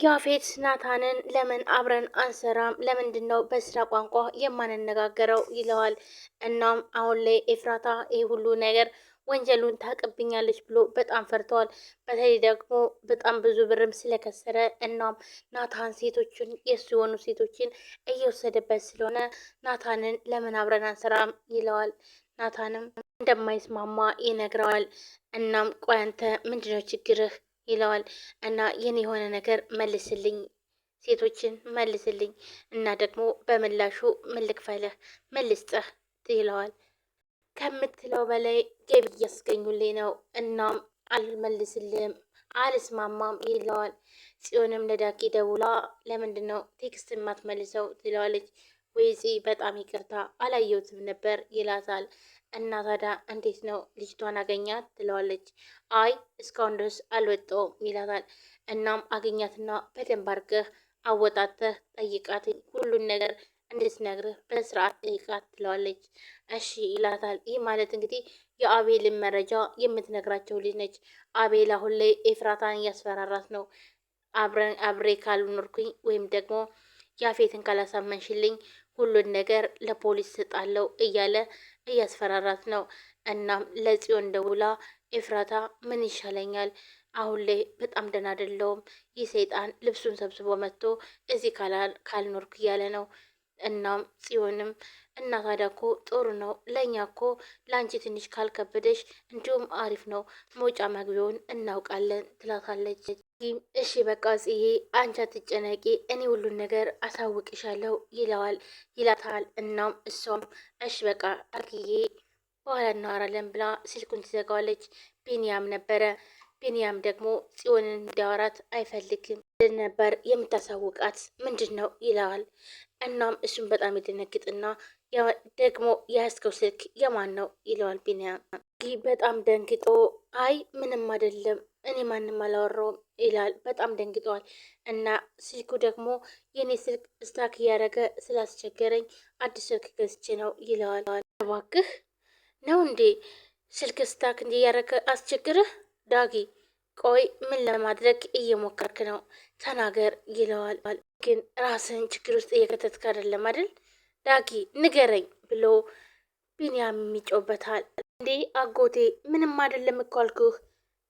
ያፌት ናታንን ለምን አብረን አንሰራም? ለምንድነው በስራ ቋንቋ የማንነጋገረው? ይለዋል። እናም አሁን ላይ ኤፍራታ ይህ ሁሉ ነገር ወንጀሉን ታቅብኛለች ብሎ በጣም ፈርተዋል። በተለይ ደግሞ በጣም ብዙ ብርም ስለከሰረ እናም ናታን ሴቶችን የሱ የሆኑ ሴቶችን እየወሰደበት ስለሆነ ናታንን ለምን አብረን አንሰራም? ይለዋል። ናታንም እንደማይስማማ ይነግረዋል። እናም ቆይ አንተ ምንድነው ችግርህ? ይለዋል። እና የኔ የሆነ ነገር መልስልኝ፣ ሴቶችን መልስልኝ እና ደግሞ በምላሹ ምን ልክፈልህ? ምን ልስጥህ? ይለዋል። ከምትለው በላይ ገቢ እያስገኙልኝ ነው። እናም አልመልስልህም፣ አልስማማም ይለዋል። ጽዮንም ለዳጊ ደውላ ለምንድን ነው ቴክስት የማትመልሰው? ትለዋለች። ወይዚ በጣም ይቅርታ አላየሁትም ነበር ይላታል። እና ታዲያ እንዴት ነው ልጅቷን አገኛት? ትለዋለች። አይ እስካሁን ድረስ አልወጣውም ይላታል። እናም አገኛትና በደንብ አድርገህ አወጣተህ ጠይቃት፣ ሁሉን ነገር እንድትነግርህ በስርዓት ጠይቃት ትለዋለች። እሺ ይላታል። ይህ ማለት እንግዲህ የአቤልን መረጃ የምትነግራቸው ልጅ ነች። አቤል አሁን ላይ ኤፍራታን እያስፈራራት ነው። አብሬ ካልኖርኩኝ ወይም ደግሞ ያፌትን ካላሳመንሽልኝ ሁሉን ነገር ለፖሊስ ስጣለው እያለ እያስፈራራት ነው። እናም ለጽዮን ደውላ ኤፍራታ ምን ይሻለኛል? አሁን ላይ በጣም ደህና አይደለሁም። ይህ ሰይጣን ልብሱን ሰብስቦ መጥቶ እዚህ ካልኖርክ እያለ ነው። እናም ጽዮንም እና ታዲያ እኮ ጥሩ ነው ለእኛ እኮ ለአንቺ ትንሽ ካልከበደሽ እንዲሁም አሪፍ ነው፣ መውጫ መግቢያውን እናውቃለን ትላታለች። እሺ በቃ ጽዬ አንቺ አትጨነቂ፣ እኔ ሁሉን ነገር አሳውቅሻለሁ ይላታል። እናም እሷም እሺ በቃ አርግዬ በኋላ እናወራለን ብላ ስልኩን ትዘጋዋለች። ቢንያም ነበረ። ቢንያም ደግሞ ጽዮንን እንዲያወራት አይፈልግም። ነበር የምታሳውቃት ምንድን ነው ይለዋል። እናም እሱም በጣም የደነግጥና ደግሞ የያዝከው ስልክ የማን ነው ይለዋል። ቢንያም በጣም ደንግጦ አይ ምንም አይደለም እኔ ማንም አላወራውም ይላል። በጣም ደንግጠዋል። እና ስልኩ ደግሞ የኔ ስልክ ስታክ እያደረገ ስላስቸገረኝ አዲስ ስልክ ገዝቼ ነው ይለዋል። እባክህ ነው እንዴ ስልክ ስታክ እያደረገ አስቸግርህ? ዳጊ ቆይ ምን ለማድረግ እየሞከርክ ነው? ተናገር ይለዋል። ግን ራስን ችግር ውስጥ እየከተትክ አይደለም አይደል? ዳጊ ንገረኝ ብሎ ቢንያም ይጮበታል። እንዴ አጎቴ ምንም አይደለም እኮ አልኩህ።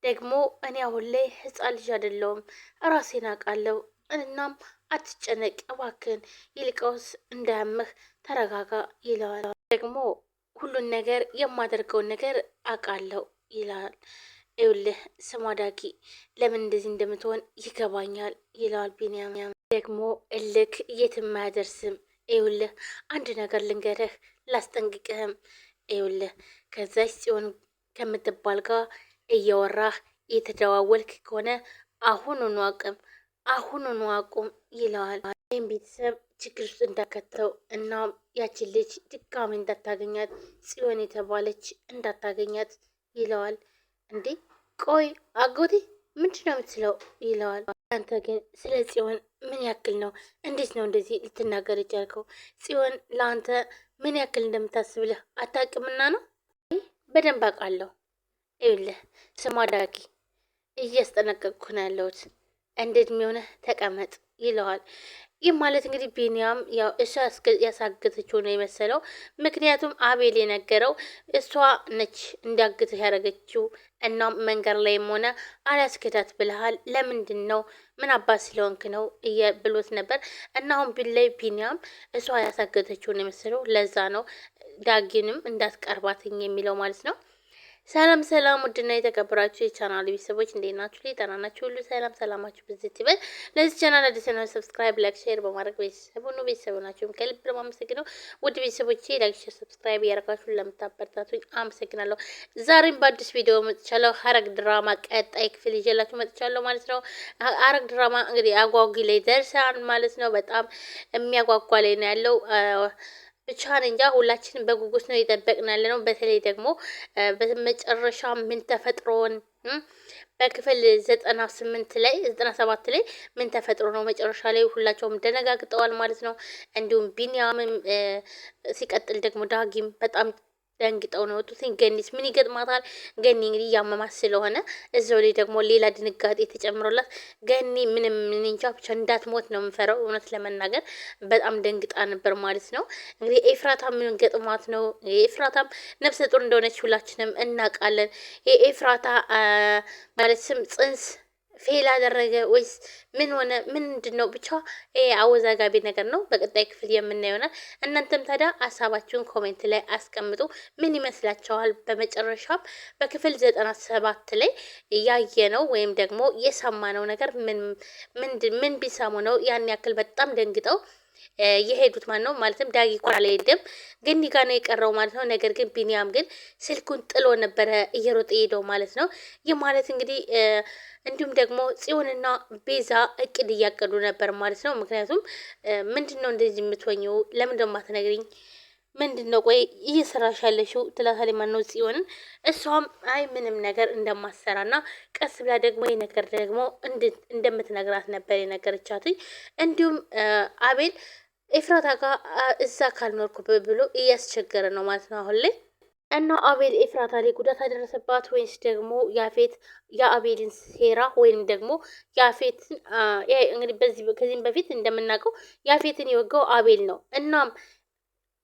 ደግሞ እኔ አሁን ላይ ህፃን ልጅ አይደለሁም፣ ራሴን አውቃለሁ። እናም አትጨነቅ እባክህን፣ ይልቀውስ እንዳያምህ ተረጋጋ ይለዋል። ደግሞ ሁሉን ነገር የማደርገውን ነገር አውቃለሁ ይላል። ይኸውልህ ስማ ዳጊ፣ ለምን እንደዚህ እንደምትሆን ይገባኛል ይለዋል። ቢንያም ደግሞ እልክ የትም አያደርስም። ይኸውልህ አንድ ነገር ልንገርህ፣ ላስጠንቅቅህም። ይኸውልህ ከዛች ጽዮን ከምትባል ጋር እያወራህ የተደዋወልክ ከሆነ አሁኑኑ አቁም ይለዋል። ይህም ቤተሰብ ችግር ውስጥ እንዳከተው እና ያችን ልጅ ድጋሚ እንዳታገኛት፣ ጽዮን የተባለች እንዳታገኛት ይለዋል። እንዴ ቆይ አጎቴ ምንድን ነው የምትለው? ይለዋል። አንተ ግን ስለ ጽዮን ምን ያክል ነው እንዴት ነው እንደዚህ ልትናገር የቻልከው? ጽዮን ለአንተ ምን ያክል እንደምታስብልህ አታውቅምና ነው? በደንብ አውቃለሁ። ይኸውልህ ስማ ዳጊ፣ እያስጠነቀቅኩ ነው ያለሁት፣ እንደ እድሜ ሆነህ ተቀመጥ ይለዋል። ይህ ማለት እንግዲህ ቢንያም ያው እሷ ያሳገተችው ነው የመሰለው። ምክንያቱም አቤል የነገረው እሷ ነች እንዲያግትህ ያደረገችው። እናም መንገድ ላይም ሆነ አላስከዳት ብለሃል፣ ለምንድን ነው ምን አባት ስለሆንክ ነው ብሎት ነበር። እና አሁን ቢላይ ቢንያም እሷ ያሳገተችው ነው የመሰለው። ለዛ ነው ዳጊንም እንዳትቀርባትኝ የሚለው ማለት ነው። ሰላም ሰላም፣ ውድና የተከበራችሁ የቻናል ቤተሰቦች እንዴት ናችሁ? ደህና ናችሁ? ሁሉ ሰላም ሰላማችሁ ብዝት ይበል። ለዚህ ቻናል አዲስ ነው ሰብስክራይብ፣ ላይክ፣ ሼር በማድረግ ቤተሰቡ ናችሁ ከልብ ነው የማመሰግነው። ውድ ቤተሰቦቼ ላይክ፣ ሼር፣ ሰብስክራይብ እያደረጋችሁ ለምታበረታቱኝ አመሰግናለሁ። ዛሬም በአዲስ ቪዲዮ መጥቻለሁ። ሐረግ ድራማ ቀጣይ ክፍል ይዤላችሁ መጥቻለሁ ማለት ነው። ሐረግ ድራማ እንግዲህ አጓጊ ላይ ደርሰናል ማለት ነው። በጣም የሚያጓጓ ላይ ነው ያለው። ብቻ እንጃ ሁላችንም በጉጉት ነው የጠበቅን ያለ ነው። በተለይ ደግሞ በመጨረሻ ምን ተፈጥሮን በክፍል 97 ላይ ምን ተፈጥሮ ነው መጨረሻ ላይ ሁላቸውም ደነጋግጠዋል ማለት ነው። እንዲሁም ቢንያምም ሲቀጥል ደግሞ ዳጊም በጣም ደንግጠው ነው የወጡት። ገኒስ ምን ይገጥማታል? ገኒ እንግዲህ እያመማት ስለሆነ እዛው ላይ ደግሞ ሌላ ድንጋጤ ተጨምሮላት ገኒ ምንም እንጃ ብቻ እንዳትሞት ነው የምፈራው። እውነት ለመናገር በጣም ደንግጣ ነበር ማለት ነው። እንግዲህ ኤፍራታ ምን ገጥሟት ነው? ኤፍራታም ነፍሰ ጡር እንደሆነች ሁላችንም እናውቃለን። የኤፍራታ ማለት ስም ጽንስ ፌል አደረገ ወይስ ምን ሆነ? ምንድን ነው ብቻ አወዛጋቢ ነገር ነው። በቀጣይ ክፍል የምናየው ይሆናል። እናንተም ታዲያ ሀሳባችሁን ኮሜንት ላይ አስቀምጡ። ምን ይመስላችኋል? በመጨረሻም በክፍል 97 ላይ ያየነው ወይም ደግሞ የሰማነው ነገር ምን ቢሰሙ ነው ያን ያክል በጣም ደንግጠው የሄዱት ማለት ነው። ማለትም ዳጊ እኮ አልሄድም ገኒ ጋ ነው የቀረው ማለት ነው። ነገር ግን ቢኒያም ግን ስልኩን ጥሎ ነበረ እየሮጠ ሄደው ማለት ነው። ይህ ማለት እንግዲህ እንዲሁም ደግሞ ጽዮንና ቤዛ እቅድ እያቀዱ ነበር ማለት ነው። ምክንያቱም ምንድን ነው እንደዚህ የምትወኘው? ለምን ደሞ አትነግሪኝ? ምንድን ነው ቆይ እየሰራሽ ያለሽው? ትላታለች ማን ነው ጽዮንን። እሷም አይ ምንም ነገር እንደማሰራና ቀስ ብላ ደግሞ ይህ ነገር ደግሞ እንደምትነግራት ነበር የነገረቻት። እንዲሁም አቤል ኤፍራታ ጋር እዛ ካልኖርኩ ብሎ እያስቸገረ ነው ማለት ነው አሁን ላይ። እና አቤል ኤፍራታ ላይ ጉዳት አደረሰባት ወይስ ደግሞ ያፌት የአቤልን ሴራ ወይም ደግሞ ያፌትን እንግዲህ ከዚህም በፊት እንደምናውቀው ያፌትን የወጋው አቤል ነው። እናም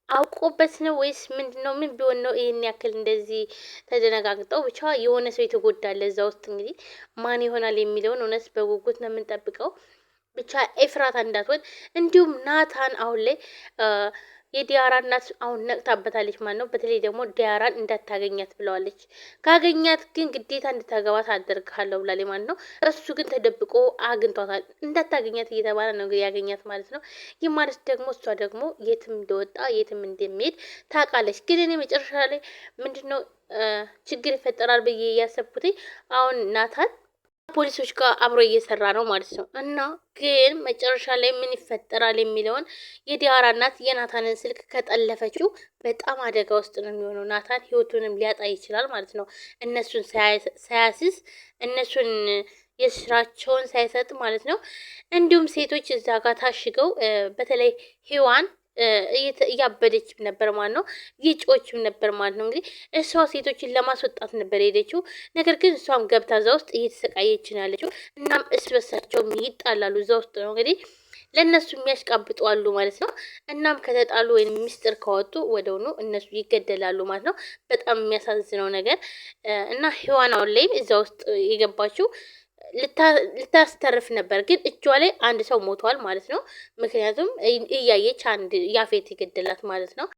አውቆበት ነው ወይስ ምንድን ነው? ምን ቢሆን ነው ይህን ያክል እንደዚህ ተደነጋግጠው? ብቻ የሆነ ሰው የተጎዳለ እዛ ውስጥ። እንግዲህ ማን ይሆናል የሚለውን እውነት በጉጉት ነው የምንጠብቀው። ብቻ ኤፍራታ እንዳትሆን። እንዲሁም ናታን አሁን ላይ የዲያራ እናት አሁን ነቅታበታለች ማለት ነው። በተለይ ደግሞ ዲያራን እንዳታገኛት ብለዋለች። ካገኛት ግን ግዴታ እንድታገባት አደርግሃለሁ ብላለች ማለት ነው። እሱ ግን ተደብቆ አግኝቷታል። እንዳታገኛት እየተባለ ነው እንግዲህ ያገኛት ማለት ነው። ይህ ማለት ደግሞ እሷ ደግሞ የትም እንደወጣ የትም እንደሚሄድ ታውቃለች። ግን እኔ መጨረሻ ላይ ምንድነው ችግር ይፈጠራል ብዬ እያሰብኩት አሁን ናታን ፖሊሶች ጋር አብሮ እየሰራ ነው ማለት ነው። እና ግን መጨረሻ ላይ ምን ይፈጠራል የሚለውን የዲያራ እናት የናታንን ስልክ ከጠለፈችው በጣም አደጋ ውስጥ ነው የሚሆነው። ናታን ህይወቱንም ሊያጣ ይችላል ማለት ነው። እነሱን ሳያስዝ እነሱን የስራቸውን ሳይሰጥ ማለት ነው። እንዲሁም ሴቶች እዛ ጋር ታሽገው በተለይ ሔዋን እያበደች ነበር ማለት ነው። እየጮችም ነበር ማለት ነው። እንግዲህ እሷ ሴቶችን ለማስወጣት ነበር የሄደችው። ነገር ግን እሷም ገብታ እዛ ውስጥ እየተሰቃየች ነው ያለችው። እናም እርስ በርሳቸውም ይጣላሉ። እዛ ውስጥ ነው እንግዲህ ለእነሱ የሚያሽቃብጡ አሉ ማለት ነው። እናም ከተጣሉ ወይም ሚስጥር ካወጡ ወደውኑ እነሱ ይገደላሉ ማለት ነው። በጣም የሚያሳዝነው ነገር እና ሔዋን አሁን ላይም እዛ ውስጥ የገባችው ልታስተርፍ ነበር፣ ግን እጇ ላይ አንድ ሰው ሞቷል ማለት ነው። ምክንያቱም እያየች አንድ ያፌት የገደላት ማለት ነው።